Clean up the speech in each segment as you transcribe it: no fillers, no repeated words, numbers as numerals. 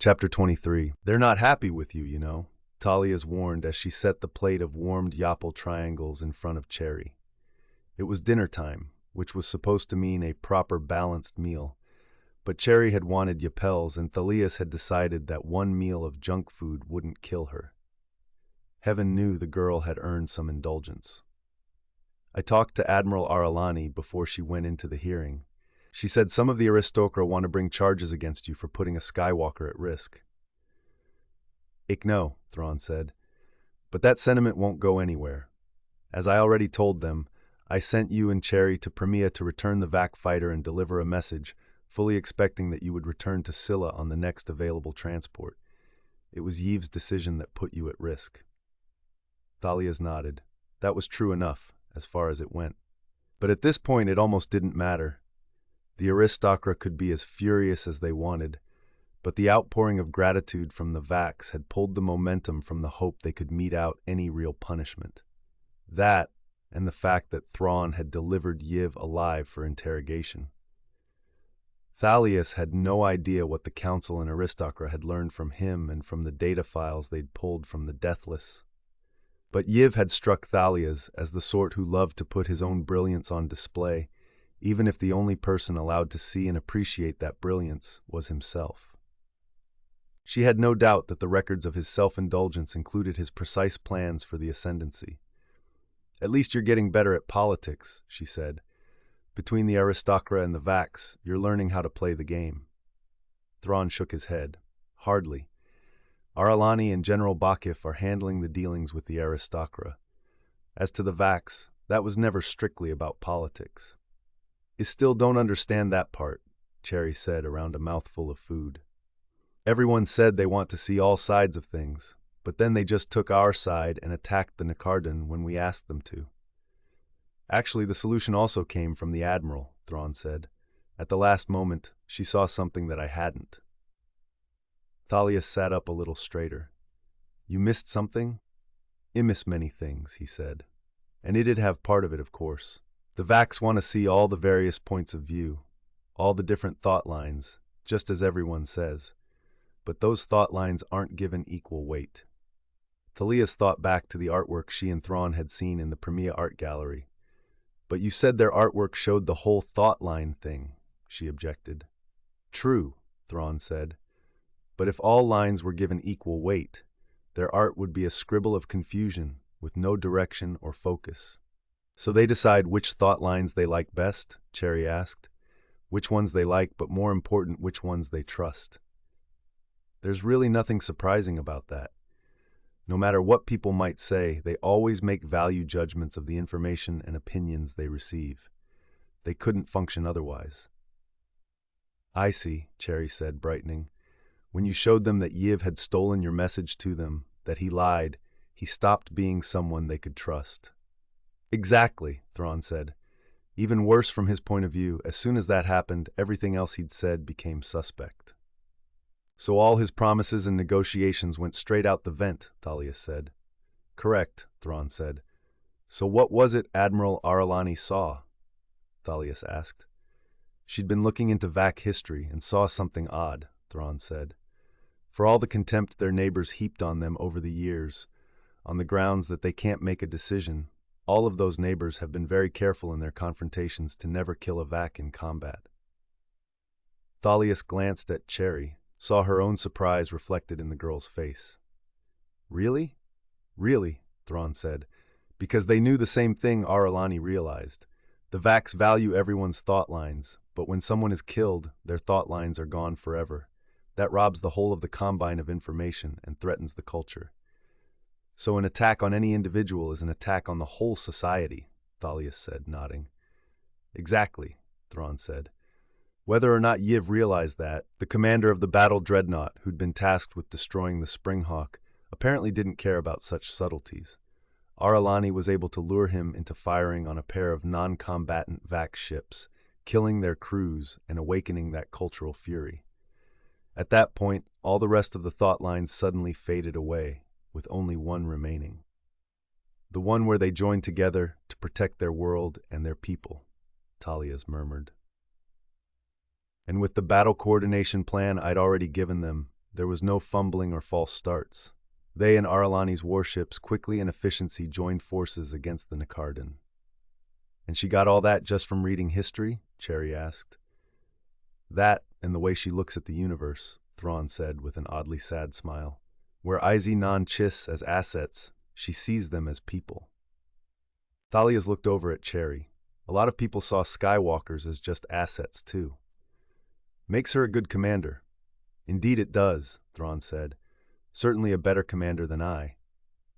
Chapter 23. They're not happy with you, you know, Talia's warned as she set the plate of warmed yapple triangles in front of Cherry. It was dinner time, which was supposed to mean a proper balanced meal, but Cherry had wanted yapels and Thalias had decided that one meal of junk food wouldn't kill her. Heaven knew the girl had earned some indulgence. I talked to Admiral Aralani before she went into the hearing. She said some of the aristocra want to bring charges against you for putting a Skywalker at risk. Ik know, Thrawn said, but that sentiment won't go anywhere. As I already told them, I sent you and Cherry to Premia to return the Vac fighter and deliver a message, fully expecting that you would return to Scylla on the next available transport. It was Yve's decision that put you at risk. Thalias nodded. That was true enough, as far as it went. But at this point it almost didn't matter. The aristocra could be as furious as they wanted, but the outpouring of gratitude from the Vax had pulled the momentum from the hope they could mete out any real punishment. That, and the fact that Thrawn had delivered Yiv alive for interrogation. Thalias had no idea what the Council and aristocra had learned from him and from the data files they'd pulled from the Deathless. But Yiv had struck Thalias as the sort who loved to put his own brilliance on display, even if the only person allowed to see and appreciate that brilliance was himself. She had no doubt that the records of his self-indulgence included his precise plans for the Ascendancy. At least you're getting better at politics, she said. Between the aristocra and the Vax, you're learning how to play the game. Thrawn shook his head. Hardly. Aralani and General Bakif are handling the dealings with the aristocra. As to the Vax, that was never strictly about politics. I still don't understand that part, Cherry said around a mouthful of food. Everyone said they want to see all sides of things, but then they just took our side and attacked the Nicardan when we asked them to. Actually, the solution also came from the Admiral, Thrawn said. At the last moment, she saw something that I hadn't. Thalias sat up a little straighter. You missed something? I miss many things, he said. And it did have part of it, of course. The Vax want to see all the various points of view, all the different thought lines, just as everyone says. But those thought lines aren't given equal weight. Thalias thought back to the artwork she and Thrawn had seen in the Premia Art Gallery. But you said their artwork showed the whole thought line thing, she objected. True, Thrawn said. But if all lines were given equal weight, their art would be a scribble of confusion with no direction or focus. So they decide which thought lines they like best, Cherry asked. Which ones they like, but more important, which ones they trust. There's really nothing surprising about that. No matter what people might say, they always make value judgments of the information and opinions they receive. They couldn't function otherwise. I see, Cherry said, brightening. When you showed them that Yiv had stolen your message to them, that he lied, he stopped being someone they could trust. Exactly, Thrawn said. Even worse from his point of view, as soon as that happened, everything else he'd said became suspect. So all his promises and negotiations went straight out the vent, Thalias said. Correct, Thrawn said. So what was it Admiral Aralani saw? Thalias asked. She'd been looking into Vac history and saw something odd, Thrawn said. For all the contempt their neighbors heaped on them over the years, on the grounds that they can't make a decision, all of those neighbors have been very careful in their confrontations to never kill a Vac in combat. Thalias glanced at Cherry, saw her own surprise reflected in the girl's face. Really? Really, Thrawn said, because they knew the same thing Aralani realized. The Vax value everyone's thought lines, but when someone is killed, their thought lines are gone forever. That robs the whole of the combine of information and threatens the culture. So an attack on any individual is an attack on the whole society, Thalias said, nodding. Exactly, Thrawn said. Whether or not Yiv realized that, the commander of the battle dreadnought, who'd been tasked with destroying the Springhawk, apparently didn't care about such subtleties. Aralani was able to lure him into firing on a pair of non-combatant Vax ships, killing their crews and awakening that cultural fury. At that point, all the rest of the thought lines suddenly faded away, with only one remaining. The one where they joined together to protect their world and their people, Thalias murmured. And with the battle coordination plan I'd already given them, There was no fumbling or false starts. They and Aralani's warships quickly and efficiently joined forces against the Nikardan. And she got all that just from reading history? Cherry asked. That and the way she looks at the universe, Thrawn said with an oddly sad smile. Where Izi non-Chiss as assets, she sees them as people. Thalia's looked over at Cherry. A lot of people saw Skywalkers as just assets, too. Makes her a good commander. Indeed it does, Thrawn said. Certainly a better commander than I.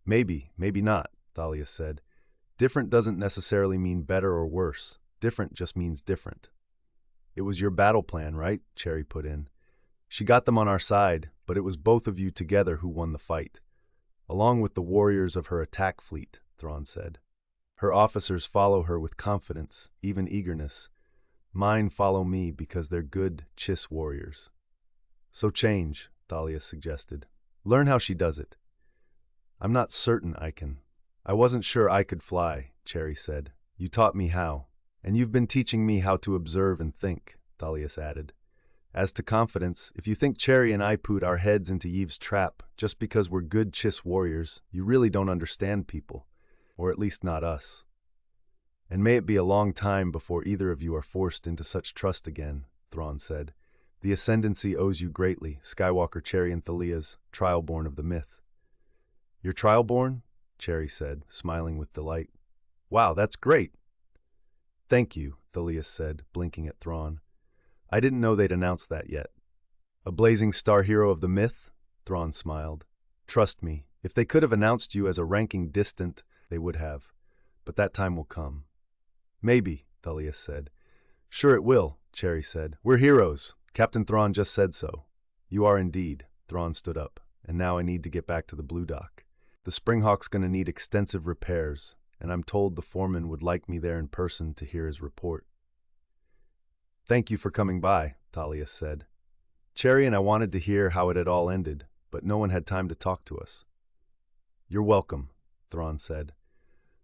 Maybe not, Thalia said. Different doesn't necessarily mean better or worse. Different just means different. It was your battle plan, right? Cherry put in. She got them on our side, but it was both of you together who won the fight. Along with the warriors of her attack fleet, Thrawn said. Her officers follow her with confidence, even eagerness. Mine follow me because they're good Chiss warriors. So change, Thalia suggested. Learn how she does it. I'm not certain I can. I wasn't sure I could fly, Cherry said. You taught me how. And you've been teaching me how to observe and think, Thalias added. As to confidence, if you think Cherry and I put our heads into Yve's trap just because we're good Chiss warriors, you really don't understand people. Or at least not us. And may it be a long time before either of you are forced into such trust again, Thrawn said. The Ascendancy owes you greatly, Skywalker, Cherry, and Thalia's, trial-born of the myth. You're trial-born? Cherry said, smiling with delight. Wow, that's great! Thank you, Thalias said, blinking at Thrawn. I didn't know they'd announced that yet. A blazing star hero of the myth? Thrawn smiled. Trust me, if they could have announced you as a ranking distant, they would have. But that time will come. Maybe, Thalias said. Sure it will, Cherry said. We're heroes. Captain Thrawn just said so. You are indeed. Thrawn stood up. And now I need to get back to the Blue Dock. The Springhawk's going to need extensive repairs, and I'm told the foreman would like me there in person to hear his report. Thank you for coming by, Thalias said. Cherry and I wanted to hear how it had all ended, but no one had time to talk to us. You're welcome, Thrawn said.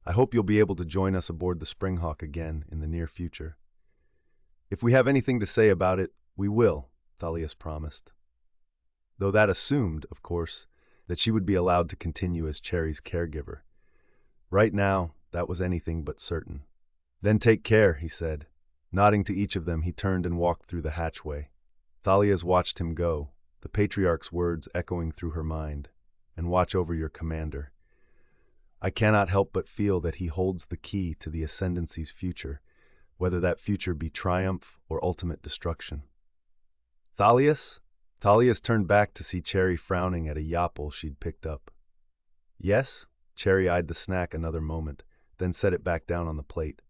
I hope you'll be able to join us aboard the Springhawk again in the near future. If we have anything to say about it, we will, Thalias promised. Though that assumed, of course, that she would be allowed to continue as Cherry's caregiver. Right now, that was anything but certain. Then take care, he said. Nodding to each of them, he turned and walked through the hatchway. Thalias watched him go, the Patriarch's words echoing through her mind. And watch over your commander. I cannot help but feel that he holds the key to the Ascendancy's future, whether that future be triumph or ultimate destruction. Thalias? Thalias turned back to see Cherry frowning at a yapple she'd picked up. Yes? Cherry eyed the snack another moment, then set it back down on the plate.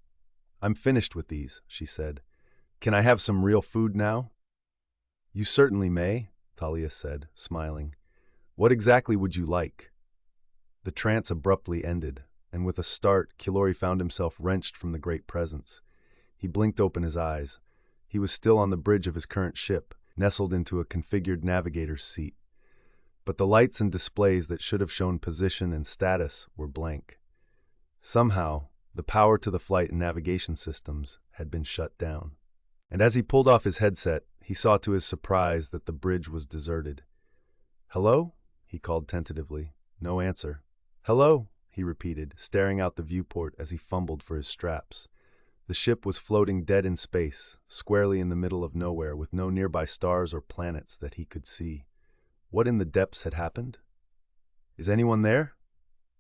I'm finished with these, she said. Can I have some real food now? You certainly may, Thalias said, smiling. What exactly would you like? The trance abruptly ended, and with a start, Kilori found himself wrenched from the great presence. He blinked open his eyes. He was still on the bridge of his current ship, nestled into a configured navigator's seat. But the lights and displays that should have shown position and status were blank. Somehow, the power to the flight and navigation systems had been shut down. And as he pulled off his headset, he saw to his surprise that the bridge was deserted. Hello? He called tentatively. No answer. Hello? He repeated, staring out the viewport as he fumbled for his straps. The ship was floating dead in space, squarely in the middle of nowhere, with no nearby stars or planets that he could see. What in the depths had happened? Is anyone there?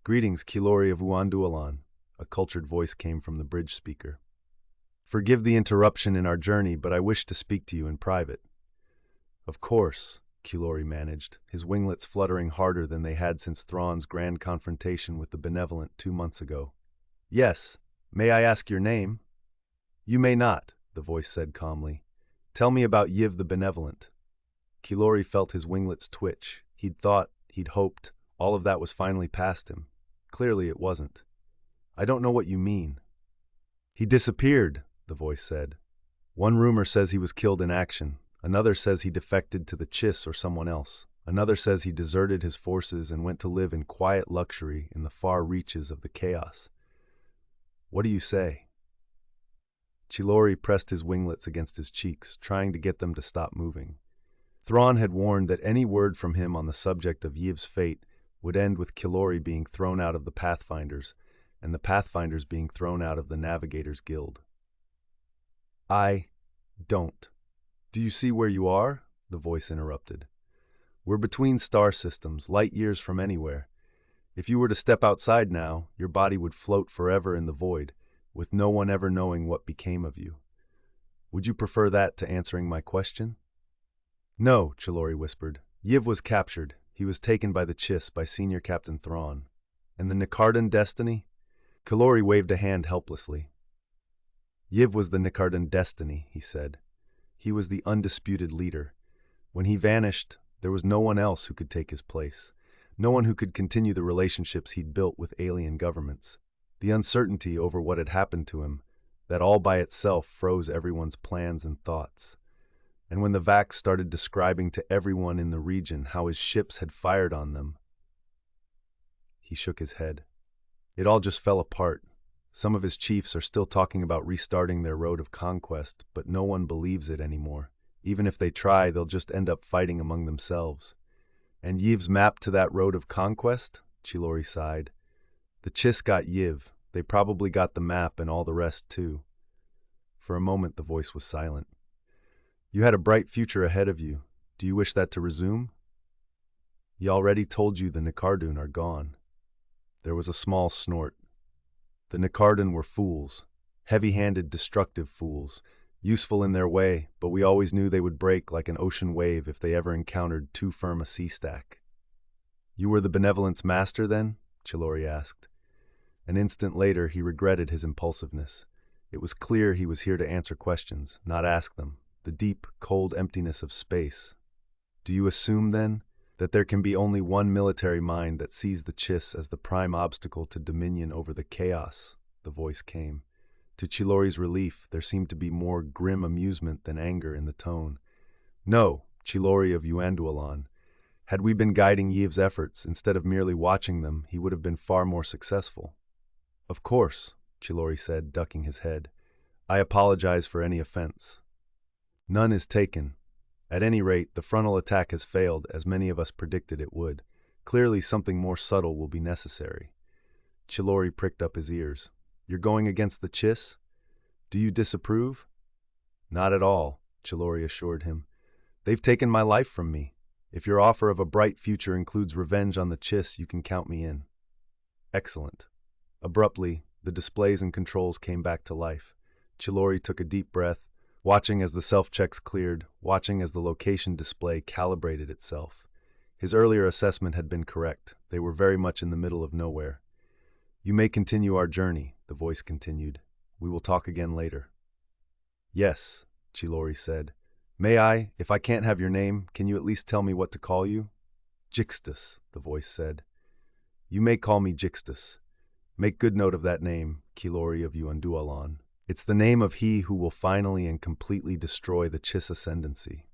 Greetings, Kilori of Uandualan, a cultured voice came from the bridge speaker. Forgive the interruption in our journey, but I wish to speak to you in private. Of course, Kilori managed, his winglets fluttering harder than they had since Thrawn's grand confrontation with the Benevolent 2 months ago. Yes, may I ask your name? You may not, the voice said calmly. Tell me about Yiv the Benevolent. Kilori felt his winglets twitch. He'd thought, he'd hoped, all of that was finally past him. Clearly it wasn't. I don't know what you mean. He disappeared, the voice said. One rumor says he was killed in action. Another says he defected to the Chiss or someone else. Another says he deserted his forces and went to live in quiet luxury in the far reaches of the chaos. What do you say? Chilori pressed his winglets against his cheeks, trying to get them to stop moving. Thrawn had warned that any word from him on the subject of Yiv's fate would end with Kilori being thrown out of the Pathfinders, and the Pathfinders being thrown out of the Navigators Guild. I don't. Do you see where you are? The voice interrupted. We're between star systems, light years from anywhere. If you were to step outside now, your body would float forever in the void, with no one ever knowing what became of you. Would you prefer that to answering my question? No, Chilori whispered. Yiv was captured. He was taken by the Chiss by Senior Captain Thrawn. And the Nicardan destiny? Kilori waved a hand helplessly. Yiv was the Nicardan destiny, he said. He was the undisputed leader. When he vanished, there was no one else who could take his place. No one who could continue the relationships he'd built with alien governments. The uncertainty over what had happened to him, that all by itself froze everyone's plans and thoughts. And when the Vax started describing to everyone in the region how his ships had fired on them, he shook his head. It all just fell apart. Some of his chiefs are still talking about restarting their road of conquest, but no one believes it anymore. Even if they try, they'll just end up fighting among themselves. And Yiv's map to that road of conquest? Chilori sighed. The Chiss got Yiv. They probably got the map and all the rest too. For a moment the voice was silent. You had a bright future ahead of you. Do you wish that to resume? He already told you the Nicardan are gone. There was a small snort. The Nicardan were fools. Heavy-handed, destructive fools. Useful in their way, but we always knew they would break like an ocean wave if they ever encountered too firm a sea stack. You were the benevolence master, then? Chilori asked. An instant later, he regretted his impulsiveness. It was clear he was here to answer questions, not ask them. The deep, cold emptiness of space. Do you assume, then, that there can be only one military mind that sees the Chiss as the prime obstacle to dominion over the chaos? The voice came. To Chilori's relief, there seemed to be more grim amusement than anger in the tone. No, Chilori of Yuandualan. Had we been guiding Yiv's efforts, instead of merely watching them, he would have been far more successful. Of course, Chilori said, ducking his head. I apologize for any offense. None is taken. At any rate, the frontal attack has failed, as many of us predicted it would. Clearly, something more subtle will be necessary. Chilori pricked up his ears. You're going against the Chiss? Do you disapprove? Not at all, Chilori assured him. They've taken my life from me. If your offer of a bright future includes revenge on the Chiss, you can count me in. Excellent. Abruptly, the displays and controls came back to life. Chilori took a deep breath, watching as the self-checks cleared, watching as the location display calibrated itself. His earlier assessment had been correct. They were very much in the middle of nowhere. You may continue our journey, the voice continued. We will talk again later. Yes, Chilori said. May I, if I can't have your name, can you at least tell me what to call you? Jixtus, the voice said. You may call me Jixtus. Make good note of that name, Chilori of Yuandualan. It's the name of he who will finally and completely destroy the Chiss Ascendancy.